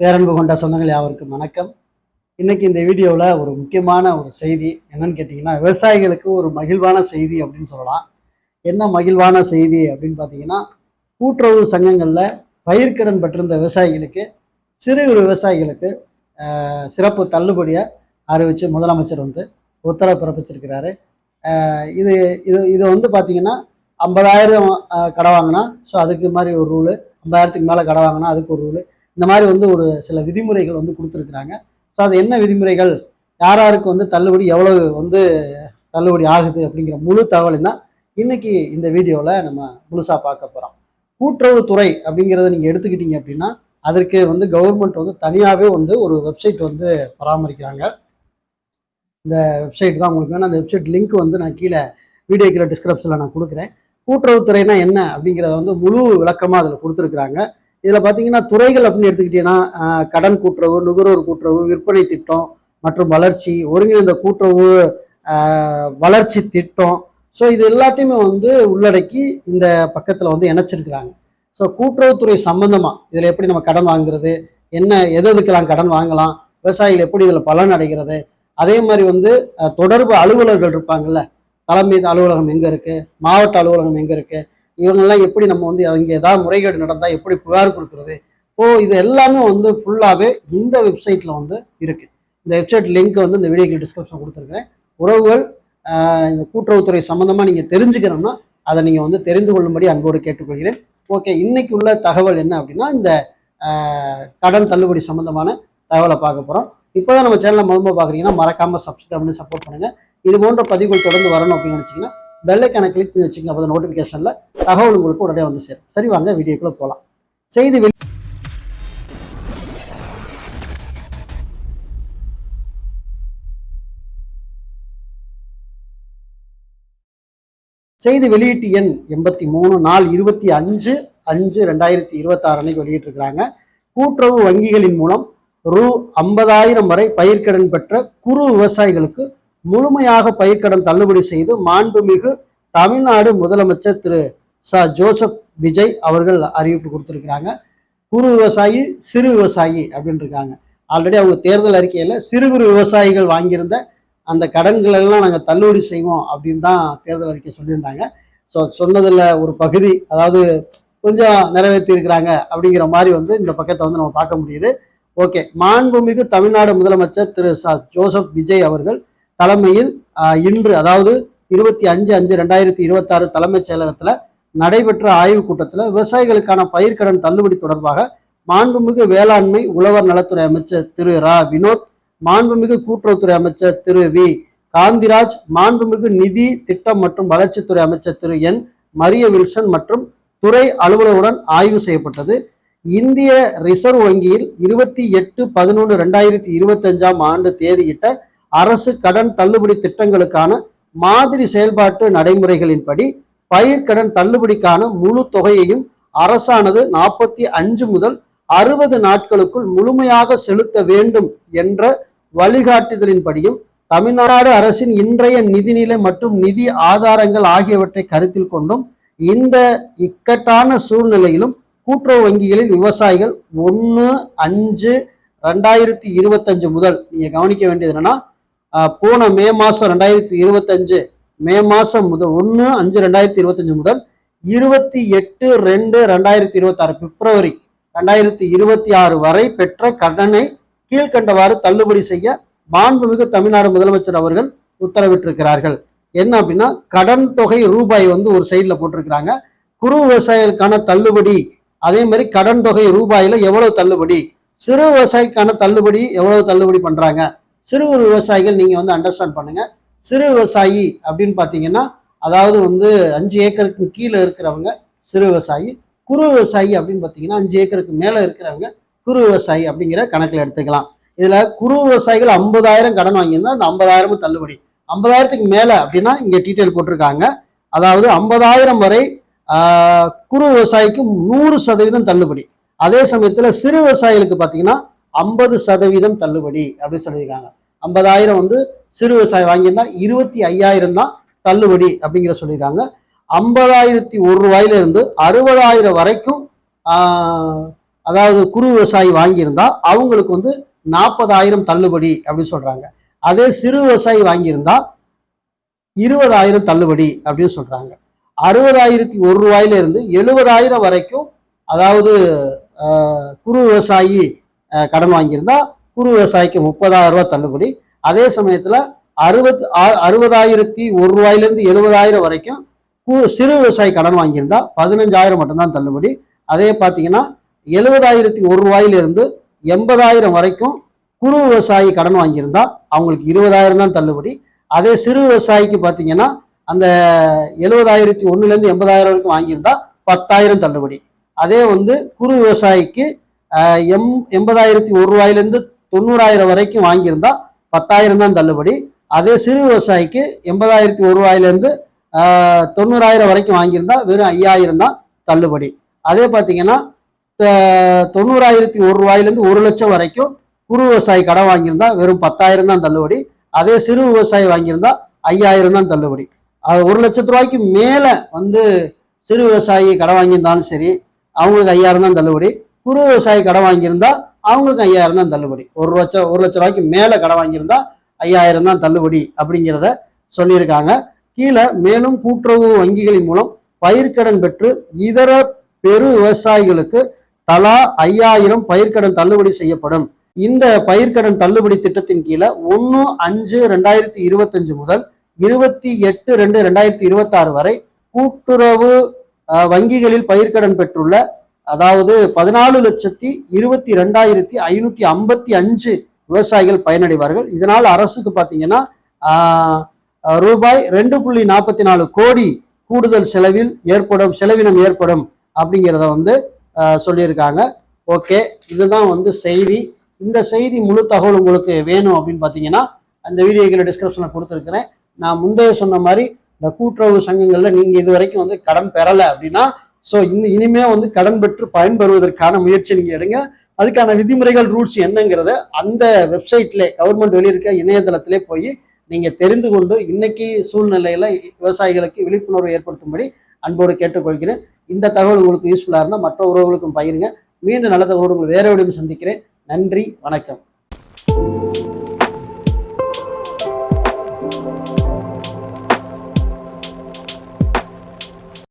பேரன்பு கொண்ட சொந்தங்கள் யாவருக்கும் வணக்கம். இன்னைக்கு இந்த வீடியோவில் ஒரு முக்கியமான ஒரு செய்தி என்னன்னு கேட்டிங்கன்னா, விவசாயிகளுக்கு ஒரு மகிழ்வான செய்தி அப்படின்னு சொல்லலாம். என்ன மகிழ்வான செய்தி அப்படின்னு பார்த்தீங்கன்னா, கூட்டுறவு சங்கங்களில் பயிர்க்கடன் பெற்றிருந்த விவசாயிகளுக்கு, சிறு விவசாயிகளுக்கு சிறப்பு தள்ளுபடியை அறிவித்து முதலமைச்சர் உத்தரவு பிறப்பிச்சிருக்கிறாரு. இது இது இது வந்து பார்த்தீங்கன்னா 50,000 கடை வாங்கினா ஸோ அதுக்கு மாதிரி ஒரு ரூலு, 50,000க்கு மேலே கடை வாங்கினா அதுக்கு ஒரு ரூலு, இந்த மாதிரி ஒரு சில விதிமுறைகள் கொடுத்துருக்குறாங்க. ஸோ அது என்ன விதிமுறைகள், யாருக்கு தள்ளுபடி, எவ்வளவு தள்ளுபடி ஆகுது அப்படிங்கிற முழு தகவலையும் தான் இன்னைக்கு இந்த வீடியோவில் நம்ம முழுசாக பார்க்க போகிறோம். கூட்டுறவுத்துறை அப்படிங்கிறத நீங்கள் எடுத்துக்கிட்டீங்க அப்படின்னா, அதற்கு கவர்மெண்ட் தனியாகவே ஒரு வெப்சைட் பராமரிக்கிறாங்க. இந்த வெப்சைட் தான் உங்களுக்கு வேணும். அந்த வெப்சைட் லிங்க் நான் கீழே வீடியோ கீழே டிஸ்கிரிப்ஷனில் நான் கொடுக்குறேன். கூட்டுறவுத்துறைனா என்ன அப்படிங்கிறத முழு விளக்கமாக அதில் கொடுத்துருக்குறாங்க. இதில் பார்த்தீங்கன்னா துறைகள் அப்படின்னு எடுத்துக்கிட்டீங்கன்னா, கடன் கூட்டுறவு, நுகர்வோர் கூட்டுறவு, விற்பனை திட்டம் மற்றும் வளர்ச்சி, ஒருங்கிணைந்த கூட்டுறவு வளர்ச்சி திட்டம், ஸோ இது எல்லாத்தையுமே உள்ளடக்கி இந்த பக்கத்தில் இணைச்சிருக்கிறாங்க. ஸோ கூட்டுறவுத்துறை சம்பந்தமாக இதில் எப்படி நம்ம கடன் வாங்குறது, என்ன எதுக்கெல்லாம் கடன் வாங்கலாம், விவசாயிகள் எப்படி இதில் பலன் அடைகிறது, அதே மாதிரி தொடர்பு அலுவலர்கள் இருப்பாங்கல்ல, தலைமை அலுவலகம் எங்கே இருக்குது, மாவட்ட அலுவலகம் எங்கே இருக்குது, இவங்கெல்லாம் எப்படி நம்ம அங்கே ஏதாவது முறைகேடு நடந்தால் எப்படி புகார் கொடுக்குறது, இது எல்லாமே ஃபுல்லாகவே இந்த வெப்சைட்டில் இருக்குது. இந்த வெப்சைட் லிங்க் இந்த வீடியோக்கு டிஸ்கிரிப்ஷன் கொடுத்துருக்குறேன். உறவுகள் இந்த கூட்டுறவுத்துறை சம்மந்தமாக நீங்கள் தெரிஞ்சுக்கணும்னா அதை நீங்கள் தெரிந்து கொள்ளும்படி அன்போடு கேட்டுக்கொள்கிறேன். ஓகே, இன்னைக்கு உள்ள தகவல் என்ன அப்படின்னா, இந்த கடன் தள்ளுபடி சம்மந்தமான தகவலை பார்க்க போகிறோம். இப்போ தான் நம்ம சேனலை முதல்ல பார்க்குறீங்கன்னா மறக்காமல் சப்ஸ்கிரைப் பண்ணி சப்போர்ட் பண்ணுங்கள். இது போன்ற பதிவுகள் தொடர்ந்து வரணும் அப்படின்னு நினச்சிங்கன்னா பெல் ஐக்கானை கிளிக் பண்ணி வச்சுங்க. அப்போ நோட்டிஃபிகேஷனில் தகவல் உங்களுக்கு உடனே சேரும். சரி, வாங்க வீடியோக்குள்ளே போகலாம். செய்தி வெளியீட்டு எண் 83 நாள் 25/5/2026 அன்னைக்கு வெளியிட்டிருக்கிறாங்க. கூட்டுறவு வங்கிகளின் மூலம் ரூ 50,000 வரை பயிர்க்கடன் பெற்ற குறு விவசாயிகளுக்கு முழுமையாக பயிர்க்கடன் தள்ளுபடி செய்து மாண்புமிகு தமிழ்நாடு முதலமைச்சர் திரு ஜோசப் விஜய் அவர்கள் அறிவிப்பு கொடுத்துருக்கிறாங்க. குறு விவசாயி, சிறு விவசாயி அப்படின்னு இருக்காங்க. ஆல்ரெடி அவங்க தேர்தல் அறிக்கையில் சிறு குறு விவசாயிகள் வாங்கியிருந்த அந்த கடன்கள் எல்லாம் நாங்கள் தள்ளுபடி செய்வோம் அப்படின்னு தான் தேர்தல் அறிக்கை சொல்லியிருந்தாங்க. ஸோ சொன்னதில் ஒரு பகுதி, அதாவது கொஞ்சம் நிறைவேற்றி இருக்கிறாங்க அப்படிங்கிற மாதிரி இந்த பக்கத்தை நம்ம பார்க்க முடியுது. ஓகே, மாண்புமிகு தமிழ்நாடு முதலமைச்சர் திரு ஜோசப் விஜய் அவர்கள் தலைமையில் இன்று, அதாவது 25/5/2026 தலைமைச் செயலகத்தில் நடைபெற்ற ஆய்வுக் கூட்டத்தில் விவசாயிகளுக்கான பயிர்க்கடன் தள்ளுபடி தொடர்பாக மாண்புமிகு வேளாண்மை உழவர் நலத்துறை அமைச்சர் திரு வினோத், மாண்புமிகு கூட்டுறவுத்துறை அமைச்சர் திரு வி காந்திராஜ், மாண்புமிகு நிதி திட்டம் மற்றும் வளர்ச்சித்துறை அமைச்சர் திரு என் மரிய வில்சன் மற்றும் துறை அலுவலருடன் ஆய்வு செய்யப்பட்டது. இந்திய ரிசர்வ் வங்கியில் 28/11/2025 தேதியிட்ட அரசு கடன் தள்ளுபடி திட்டங்களுக்கான மாதிரி செயல்பாட்டு நடைமுறைகளின்படி பயிர்க்கடன் தள்ளுபடிக்கான முழு தொகையையும் அரசானது 45 முதல் 60 நாட்களுக்குள் முழுமையாக செலுத்த வேண்டும் என்ற வழிகாட்டுதலின்படியும் தமிழ்நாடு அரசின் இன்றைய நிதிநிலை மற்றும் நிதி ஆதாரங்கள் ஆகியவற்றை கருத்தில் கொண்டும் இந்த இக்கட்டான சூழ்நிலையிலும் கூட்டுறவு வங்கிகளில் விவசாயிகள் 1/5/2025 முதல், நீங்க கவனிக்க வேண்டியது என்னன்னா, போன மே மாதம் 2025 மே மாதம் முதல் 1/5/2025 முதல் 28/2/2026 பிப்ரவரி 2026 வரை பெற்ற கடனை கீழ்கண்டவாறு தள்ளுபடி செய்ய மாண்புமிகு தமிழ்நாடு முதலமைச்சர் அவர்கள் உத்தரவிட்டிருக்கிறார்கள். என்ன அப்படின்னா, கடன் தொகை ரூபாய் ஒரு சைட்ல போட்டிருக்கிறாங்க. குறு விவசாயிகளுக்கான தள்ளுபடி, அதே மாதிரி கடன் தொகை ரூபாயில எவ்வளவு தள்ளுபடி, சிறு விவசாயிக்கான தள்ளுபடி எவ்வளவு தள்ளுபடி பண்றாங்க. சிறு குறு விவசாயிகள் நீங்க அண்டர்ஸ்டாண்ட் பண்ணுங்க. சிறு விவசாயி அப்படின்னு பாத்தீங்கன்னா, அதாவது 5 ஏக்கருக்கு கீழே இருக்கிறவங்க சிறு விவசாயி. குறு விவசாயி அப்படின்னு பாத்தீங்கன்னா 5 ஏக்கருக்கு மேல இருக்கிறவங்க குறு விவசாயி அப்படிங்கிற கணக்கில் எடுத்துக்கலாம். இதுல குறு விவசாயிகள் 50,000 கடன் வாங்கியிருந்தா அந்த 50,000 தள்ளுபடி. 50,000க்கு மேல அப்படின்னா இங்க டீட்டெயில் போட்டிருக்காங்க. அதாவது 50,000 வரை குறு விவசாயிக்கு 100% தள்ளுபடி. அதே சமயத்துல சிறு விவசாயிகளுக்கு பாத்தீங்கன்னா 50% தள்ளுபடி அப்படின்னு சொல்லியிருக்காங்க. 50,000 சிறு விவசாயி வாங்கியிருந்தா 25,000 தான் தள்ளுபடி அப்படிங்கிற சொல்லியிருக்காங்க. 50,001 ரூபாயிலிருந்து 60,000 வரைக்கும் அதாவது குறு விவசாயி வாங்கியிருந்தா அவங்களுக்கு வந்து 40,000 தள்ளுபடி அப்படின்னு சொல்றாங்க. அதே சிறு விவசாயி வாங்கியிருந்தா 20,000 தள்ளுபடி அப்படின்னு சொல்றாங்க. 60,001 ரூபாயில இருந்து 70,000 வரைக்கும், அதாவது குறு விவசாயி கடன் வாங்கியிருந்தா குறு விவசாயிக்கு 30,000 ரூபாய் தள்ளுபடி. அதே சமயத்துல 60,001 ரூபாயிலிருந்து 70,000 வரைக்கும் சிறு விவசாயி கடன் வாங்கியிருந்தா 15,000 மட்டும்தான் தள்ளுபடி. அதே பார்த்தீங்கன்னா 70,001 ரூபாயிலிருந்து 80,000 வரைக்கும் குறு விவசாயி கடன் வாங்கியிருந்தா அவங்களுக்கு 20,000 தான் தள்ளுபடி. அதே சிறு விவசாயிக்கு பார்த்தீங்கன்னா அந்த 70,001லேருந்து 80,000 வரைக்கும் வாங்கியிருந்தா 10,000 தள்ளுபடி. அதே வந்து குறு விவசாயிக்கு 80,001 ரூபாயிலிருந்து 90,000 வரைக்கும் வாங்கியிருந்தா 10,000 தான் தள்ளுபடி. அதே சிறு விவசாயிக்கு 80,001 ரூபாயிலிருந்து 90,000 வரைக்கும் வாங்கியிருந்தா வெறும் 5,000 தான் தள்ளுபடி. அதே பார்த்தீங்கன்னா 90,001 ரூபாயிலிருந்து 1 லட்சம் வரைக்கும் குறு விவசாயி கடன் வாங்கியிருந்தா வெறும் 10,000 தான் தள்ளுபடி. அதே சிறு விவசாயி வாங்கியிருந்தா 5,000 தான் தள்ளுபடி. அது 1 லட்சத்து ரூபாய்க்கு மேல வந்து சிறு விவசாயி கடன் வாங்கியிருந்தாலும் சரி அவங்களுக்கு 5,000 தான் தள்ளுபடி. குறு விவசாயி கடன் வாங்கியிருந்தா அவங்களுக்கு 5,000 தான் தள்ளுபடி. 1 லட்சம் ரூபாய்க்கு மேல கடன் வாங்கியிருந்தா 5,000 தான் தள்ளுபடி அப்படிங்கிறத சொல்லியிருக்காங்க. கீழே மேலும் கூட்டுறவு வங்கிகளின் மூலம் பயிர்க்கடன் பெற்று இதர பெரு விவசாயிகளுக்கு தலா 5,000 பயிர்க்கடன் தள்ளுபடி செய்யப்படும். இந்த பயிர்க்கடன் தள்ளுபடி திட்டத்தின் கீழே 1/5/2025 முதல் 28/2/2026 வரை கூட்டுறவு வங்கிகளில் பயிர்க்கடன் பெற்றுள்ள, அதாவது 14,22,555 விவசாயிகள் பயனடைவார்கள். இதனால் அரசுக்கு பார்த்தீங்கன்னா ரூபாய் 2.44 கோடி கூடுதல் செலவினம் ஏற்படும் அப்படிங்கிறத வந்து சொல்லியிருக்காங்க. ஓகே, இதுதான் வந்து செய்தி. இந்த செய்தி முழு தகவல் உங்களுக்கு வேணும் அப்படின்னு பார்த்தீங்கன்னா அந்த வீடியோக்களை டிஸ்கிரிப்ஷனில் கொடுத்துருக்கிறேன். நான் முந்தைய சொன்ன மாதிரி இந்த கூட்டுறவு சங்கங்களில் நீங்கள் இது வரைக்கும் வந்து கடன் பெறலை அப்படின்னா இனிமே வந்து கடன் பெற்று பயன்பெறுவதற்கான முயற்சி நீங்கள் எடுங்க. அதுக்கான விதிமுறைகள் ரூல்ஸ் என்னங்கிறத அந்த வெப்சைட்ல கவர்மெண்ட் வெளியிருக்க இணையதளத்திலே போய் நீங்கள் தெரிந்து கொண்டு இன்னைக்கு சூழ்நிலையில் விவசாயிகளுக்கு விழிப்புணர்வு ஏற்படுத்தும்படி அன்போடு கேட்டுக்கொள்கிறேன். இந்த தகவல் உங்களுக்கு யூஸ்ஃபுல்லாக இருந்தால் மற்ற உறவுகளுக்கும் பகிருங்க. மீண்டும் நல்ல தகவலோடு உங்களை வேற சந்திக்கிறேன். நன்றி, வணக்கம்.